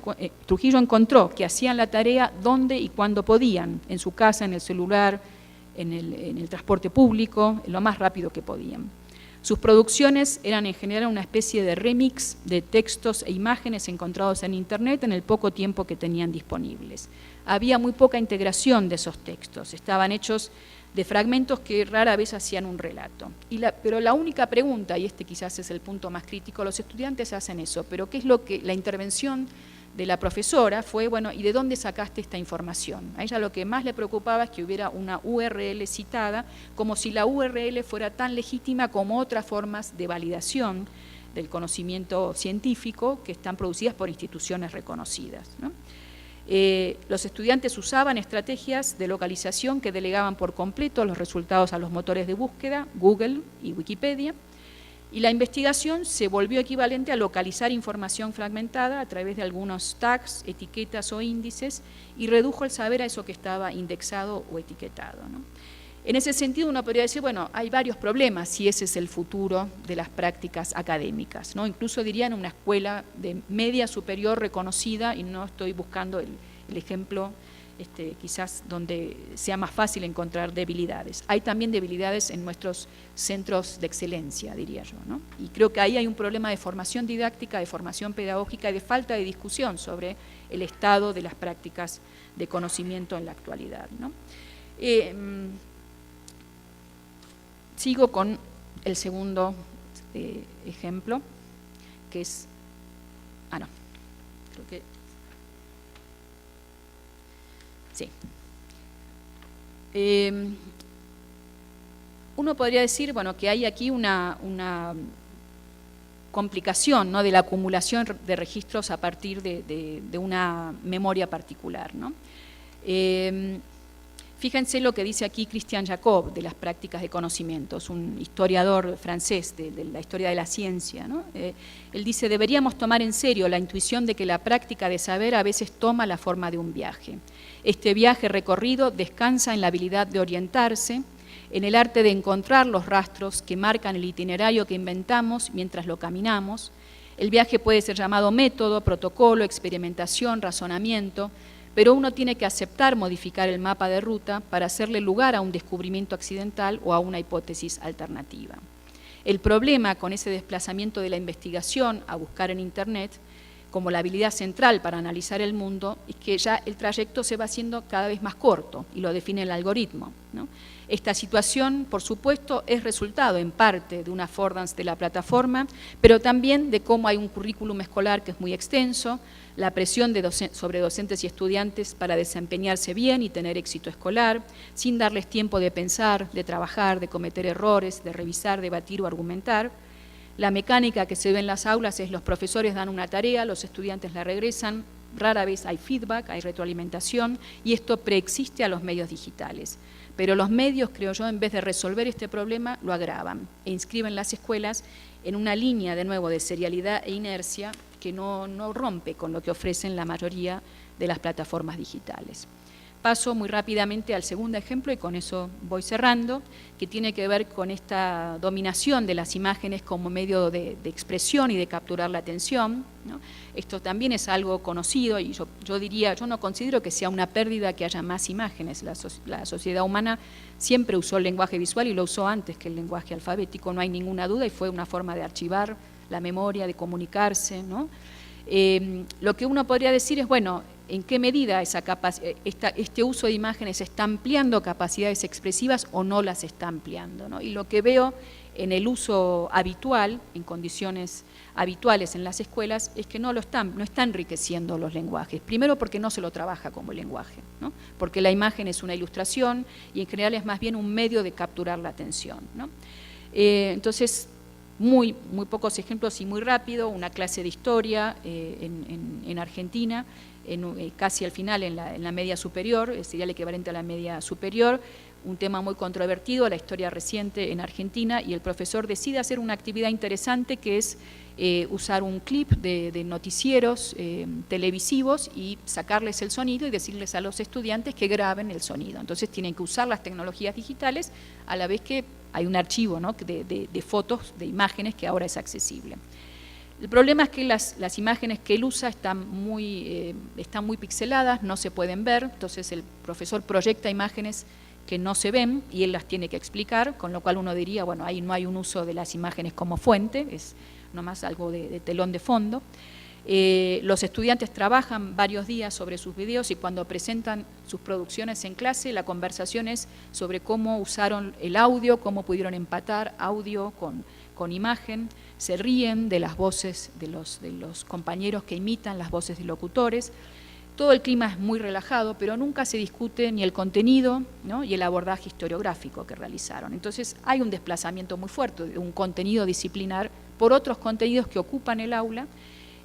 encontró que hacían la tarea donde y cuando podían, en su casa, en el celular, en el transporte público, lo más rápido que podían. Sus producciones eran en general una especie de remix de textos e imágenes encontrados en internet en el poco tiempo que tenían disponibles. Había muy poca integración de esos textos, estaban hechos de fragmentos que rara vez hacían un relato. Pero la única pregunta, y este quizás es el punto más crítico, los estudiantes hacen eso, pero ¿qué es lo que la intervención de la profesora fue, bueno, ¿y de dónde sacaste esta información? A ella lo que más le preocupaba es que hubiera una URL citada, como si la URL fuera tan legítima como otras formas de validación del conocimiento científico que están producidas por instituciones reconocidas, ¿no? Los estudiantes usaban estrategias de localización que delegaban por completo los resultados a los motores de búsqueda, Google y Wikipedia, y la investigación se volvió equivalente a localizar información fragmentada a través de algunos tags, etiquetas o índices, y redujo el saber a eso que estaba indexado o etiquetado, ¿no? En ese sentido uno podría decir, bueno, hay varios problemas si ese es el futuro de las prácticas académicas, ¿no? Incluso diría en una escuela de media superior reconocida, y no estoy buscando el ejemplo quizás donde sea más fácil encontrar debilidades. Hay también debilidades en nuestros centros de excelencia, diría yo, ¿no? Y creo que ahí hay un problema de formación didáctica, de formación pedagógica y de falta de discusión sobre el estado de las prácticas de conocimiento en la actualidad, ¿no? Sigo con el segundo ejemplo, que es... no, creo que... Sí. Uno podría decir, bueno, que hay aquí una complicación, ¿no?, de la acumulación de registros a partir de una memoria particular, ¿no? Fíjense lo que dice aquí Christian Jacob de las prácticas de conocimientos, un historiador francés de la historia de la ciencia, ¿no? Él dice: deberíamos tomar en serio la intuición de que la práctica de saber a veces toma la forma de un viaje. Este viaje recorrido descansa en la habilidad de orientarse, en el arte de encontrar los rastros que marcan el itinerario que inventamos mientras lo caminamos. El viaje puede ser llamado método, protocolo, experimentación, razonamiento, pero uno tiene que aceptar modificar el mapa de ruta para hacerle lugar a un descubrimiento accidental o a una hipótesis alternativa. El problema con ese desplazamiento de la investigación a buscar en Internet, como la habilidad central para analizar el mundo, es que ya el trayecto se va haciendo cada vez más corto y lo define el algoritmo, ¿no? Esta situación, por supuesto, es resultado en parte de un affordance de la plataforma, pero también de cómo hay un currículum escolar que es muy extenso, la presión sobre docentes y estudiantes para desempeñarse bien y tener éxito escolar, sin darles tiempo de pensar, de trabajar, de cometer errores, de revisar, debatir o argumentar. La mecánica que se ve en las aulas es: los profesores dan una tarea, los estudiantes la regresan, rara vez hay feedback, hay retroalimentación, y esto preexiste a los medios digitales. Pero los medios, creo yo, en vez de resolver este problema, lo agravan e inscriben las escuelas en una línea, de nuevo, de serialidad e inercia que no rompe con lo que ofrecen la mayoría de las plataformas digitales. Paso muy rápidamente al segundo ejemplo y con eso voy cerrando, que tiene que ver con esta dominación de las imágenes como medio de expresión y de capturar la atención, ¿no? Esto también es algo conocido y yo diría, yo no considero que sea una pérdida que haya más imágenes. La sociedad humana siempre usó el lenguaje visual y lo usó antes que el lenguaje alfabético, no hay ninguna duda, y fue una forma de archivar la memoria, de comunicarse, ¿no? Lo que uno podría decir es, bueno, ¿en qué medida este uso de imágenes está ampliando capacidades expresivas o no las está ampliando, ¿no? Y lo que veo en el uso habitual, en condiciones habituales en las escuelas, es que no está enriqueciendo los lenguajes. Primero porque no se lo trabaja como lenguaje, ¿no? Porque la imagen es una ilustración y en general es más bien un medio de capturar la atención, ¿no? Entonces, muy pocos ejemplos y muy rápido. Una clase de historia en Argentina, casi al final en la media superior, sería el equivalente a la media superior, un tema muy controvertido, la historia reciente en Argentina, y el profesor decide hacer una actividad interesante que es usar un clip de noticieros televisivos y sacarles el sonido y decirles a los estudiantes que graben el sonido. Entonces tienen que usar las tecnologías digitales a la vez que hay un archivo, ¿no?, de fotos, de imágenes que ahora es accesible. El problema es que las imágenes que él usa están muy pixeladas, no se pueden ver, entonces el profesor proyecta imágenes que no se ven y él las tiene que explicar, con lo cual uno diría, bueno, ahí no hay un uso de las imágenes como fuente, es nomás algo de telón de fondo. Los estudiantes trabajan varios días sobre sus videos y cuando presentan sus producciones en clase, la conversación es sobre cómo usaron el audio, cómo pudieron empatar audio con imagen, se ríen de las voces de los compañeros que imitan las voces de locutores. Todo el clima es muy relajado, pero nunca se discute ni el contenido, ¿no?, y el abordaje historiográfico que realizaron. Entonces hay un desplazamiento muy fuerte de un contenido disciplinar por otros contenidos que ocupan el aula.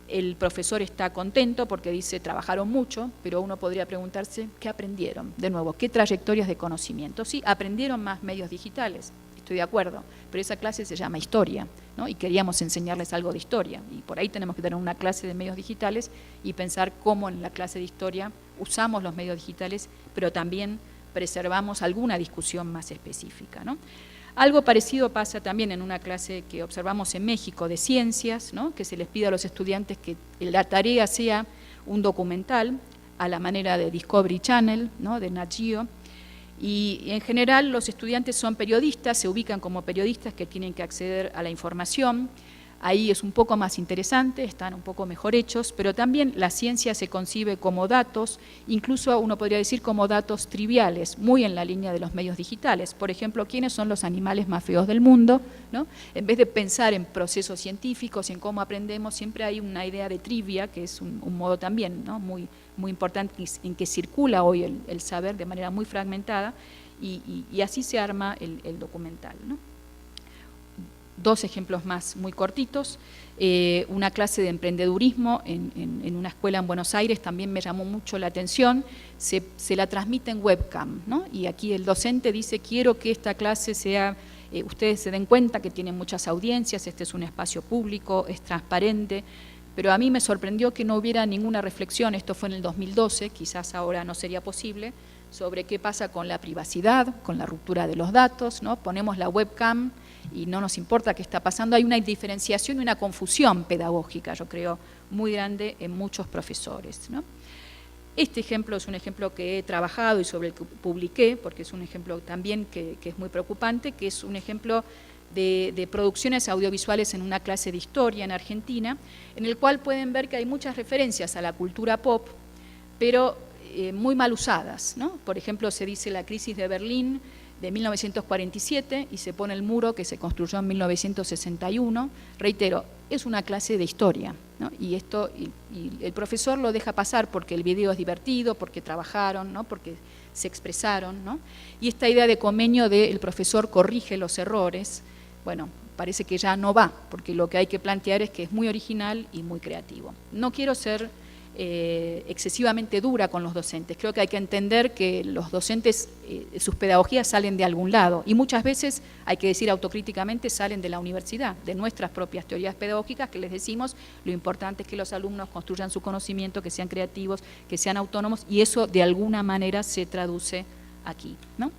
El profesor está contento porque dice, trabajaron mucho, pero uno podría preguntarse, ¿qué aprendieron? De nuevo, ¿qué trayectorias de conocimiento? Sí, aprendieron más medios digitales, estoy de acuerdo, pero esa clase se llama historia, ¿no?, y queríamos enseñarles algo de historia, y por ahí tenemos que tener una clase de medios digitales y pensar cómo en la clase de historia usamos los medios digitales, pero también preservamos alguna discusión más específica, ¿no? Algo parecido pasa también en una clase que observamos en México de ciencias, ¿no?, que se les pide a los estudiantes que la tarea sea un documental a la manera de Discovery Channel, ¿no?, de Nat Geo. Y en general los estudiantes son periodistas, se ubican como periodistas que tienen que acceder a la información. Ahí es un poco más interesante, están un poco mejor hechos, pero también la ciencia se concibe como datos, incluso uno podría decir como datos triviales, muy en la línea de los medios digitales. Por ejemplo, ¿quiénes son los animales más feos del mundo?, ¿no? En vez de pensar en procesos científicos, en cómo aprendemos, siempre hay una idea de trivia, que es un modo también, ¿no?, muy importante en que circula hoy el saber de manera muy fragmentada, y así se arma el documental, ¿no? Dos ejemplos más muy cortitos. Una clase de emprendedurismo en una escuela en Buenos Aires también me llamó mucho la atención. Se la transmite en webcam, ¿no? Y aquí el docente dice: quiero que esta clase sea, ustedes se den cuenta que tienen muchas audiencias, este es un espacio público, es transparente. Pero a mí me sorprendió que no hubiera ninguna reflexión, esto fue en el 2012, quizás ahora no sería posible, sobre qué pasa con la privacidad, con la ruptura de los datos, ¿no? Ponemos la webcam y no nos importa qué está pasando. Hay una diferenciación y una confusión pedagógica, yo creo, muy grande en muchos profesores, ¿no? Este ejemplo es un ejemplo que he trabajado y sobre el que publiqué, porque es un ejemplo también que es muy preocupante, que es un ejemplo de producciones audiovisuales en una clase de historia en Argentina, en el cual pueden ver que hay muchas referencias a la cultura pop, pero muy mal usadas, ¿no? Por ejemplo, se dice la crisis de Berlín de 1947 y se pone el muro que se construyó en 1961. Reitero, es una clase de historia, ¿no? Y el profesor lo deja pasar porque el video es divertido, porque trabajaron, ¿no?, porque se expresaron, ¿no? Y esta idea de convenio de el profesor corrige los errores, bueno, parece que ya no va, porque lo que hay que plantear es que es muy original y muy creativo. No quiero ser excesivamente dura con los docentes. Creo que hay que entender que los docentes, sus pedagogías salen de algún lado, y muchas veces, hay que decir autocríticamente, salen de la universidad, de nuestras propias teorías pedagógicas, que les decimos lo importante es que los alumnos construyan su conocimiento, que sean creativos, que sean autónomos, y eso de alguna manera se traduce aquí, ¿no?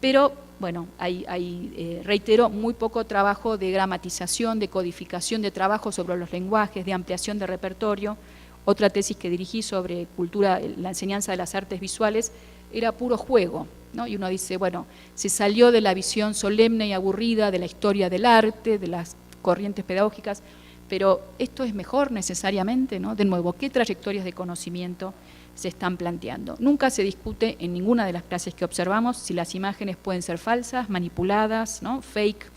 Pero bueno, hay reitero, muy poco trabajo de gramatización, de codificación, de trabajo sobre los lenguajes, de ampliación de repertorio. Otra tesis que dirigí sobre cultura, la enseñanza de las artes visuales, era puro juego, ¿no? Y uno dice, bueno, se salió de la visión solemne y aburrida de la historia del arte, de las corrientes pedagógicas, pero esto es mejor necesariamente, ¿no? De nuevo, ¿qué trayectorias de conocimiento se están planteando? Nunca se discute en ninguna de las clases que observamos si las imágenes pueden ser falsas, manipuladas, ¿no?, fake,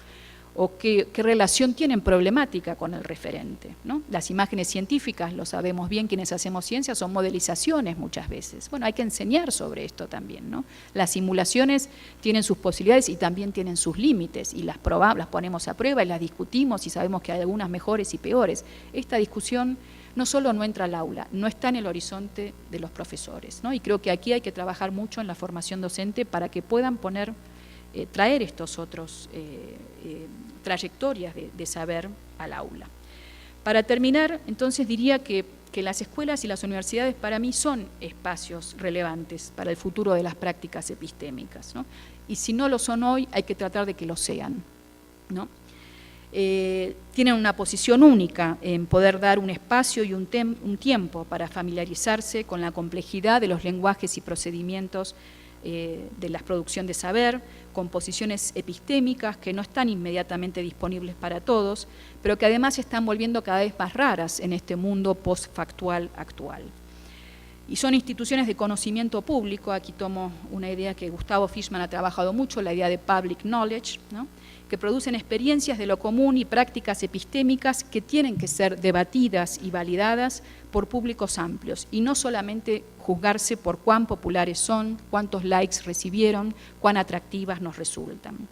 o qué relación tienen problemática con el referente, ¿no? Las imágenes científicas, lo sabemos bien quienes hacemos ciencia, son modelizaciones muchas veces. Bueno, hay que enseñar sobre esto también, ¿no? Las simulaciones tienen sus posibilidades y también tienen sus límites, y las ponemos a prueba y las discutimos y sabemos que hay algunas mejores y peores. Esta discusión no solo no entra al aula, no está en el horizonte de los profesores, ¿no? Y creo que aquí hay que trabajar mucho en la formación docente para que puedan traer estos otros trayectorias de saber al aula. Para terminar, entonces diría que las escuelas y las universidades para mí son espacios relevantes para el futuro de las prácticas epistémicas, ¿no? Y si no lo son hoy, hay que tratar de que lo sean, ¿no? Tienen una posición única en poder dar un espacio y un tiempo para familiarizarse con la complejidad de los lenguajes y procedimientos de la producción de saber, con posiciones epistémicas que no están inmediatamente disponibles para todos, pero que además se están volviendo cada vez más raras en este mundo postfactual actual. Y son instituciones de conocimiento público. Aquí tomo una idea que Gustavo Fishman ha trabajado mucho, la idea de public knowledge, ¿no?, que producen experiencias de lo común y prácticas epistémicas que tienen que ser debatidas y validadas por públicos amplios, y no solamente juzgarse por cuán populares son, cuántos likes recibieron, cuán atractivas nos resultan.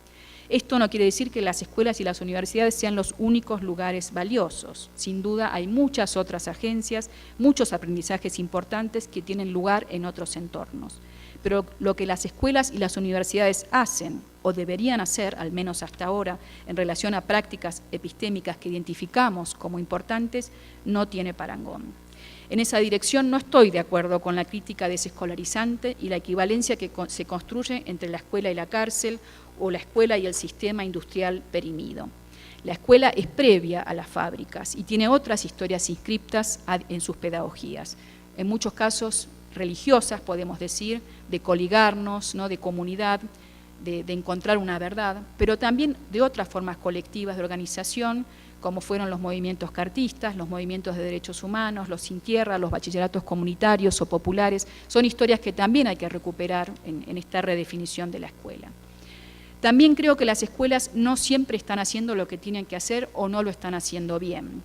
Esto no quiere decir que las escuelas y las universidades sean los únicos lugares valiosos. Sin duda hay muchas otras agencias, muchos aprendizajes importantes que tienen lugar en otros entornos. Pero lo que las escuelas y las universidades hacen, o deberían hacer, al menos hasta ahora, en relación a prácticas epistémicas que identificamos como importantes, no tiene parangón. En esa dirección no estoy de acuerdo con la crítica desescolarizante y la equivalencia que se construye entre la escuela y la cárcel, o la escuela y el sistema industrial perimido. La escuela es previa a las fábricas y tiene otras historias inscriptas en sus pedagogías. En muchos casos religiosas, podemos decir, de coligarnos, ¿no?, de comunidad, de encontrar una verdad, pero también de otras formas colectivas de organización, como fueron los movimientos cartistas, los movimientos de derechos humanos, los sin tierra, los bachilleratos comunitarios o populares. Son historias que también hay que recuperar en esta redefinición de la escuela. También creo que las escuelas no siempre están haciendo lo que tienen que hacer o no lo están haciendo bien,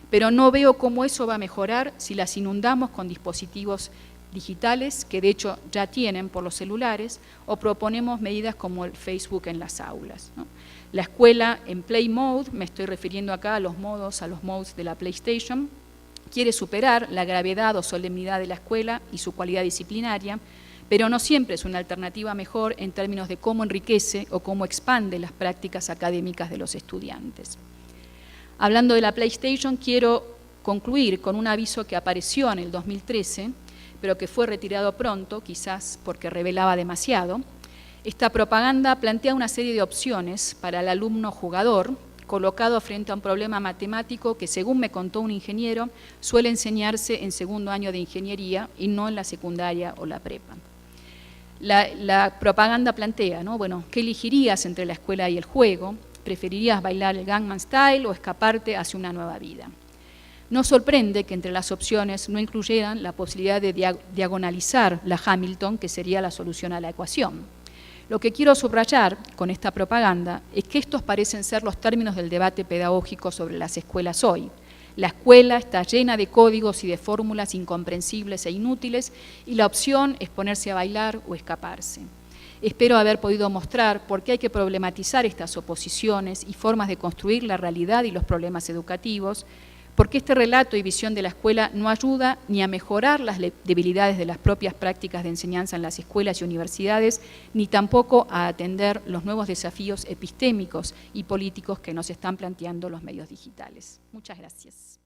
pero no veo cómo eso va a mejorar si las inundamos con dispositivos digitales, que de hecho ya tienen por los celulares, o proponemos medidas como el Facebook en las aulas, ¿no? La escuela en Play Mode, me estoy refiriendo acá a los modes de la PlayStation, quiere superar la gravedad o solemnidad de la escuela y su cualidad disciplinaria, pero no siempre es una alternativa mejor en términos de cómo enriquece o cómo expande las prácticas académicas de los estudiantes. Hablando de la PlayStation, quiero concluir con un aviso que apareció en el 2013, pero que fue retirado pronto, quizás porque revelaba demasiado. Esta propaganda plantea una serie de opciones para el alumno jugador, colocado frente a un problema matemático que, según me contó un ingeniero, suele enseñarse en segundo año de ingeniería y no en la secundaria o la prepa. La propaganda plantea, ¿no?, bueno, ¿qué elegirías entre la escuela y el juego? ¿Preferirías bailar el Gangnam Style o escaparte hacia una nueva vida? No sorprende que entre las opciones no incluyeran la posibilidad de diagonalizar la Hamilton, que sería la solución a la ecuación. Lo que quiero subrayar con esta propaganda es que estos parecen ser los términos del debate pedagógico sobre las escuelas hoy. La escuela está llena de códigos y de fórmulas incomprensibles e inútiles y la opción es ponerse a bailar o escaparse. Espero haber podido mostrar por qué hay que problematizar estas oposiciones y formas de construir la realidad y los problemas educativos, porque este relato y visión de la escuela no ayuda ni a mejorar las debilidades de las propias prácticas de enseñanza en las escuelas y universidades, ni tampoco a atender los nuevos desafíos epistémicos y políticos que nos están planteando los medios digitales. Muchas gracias.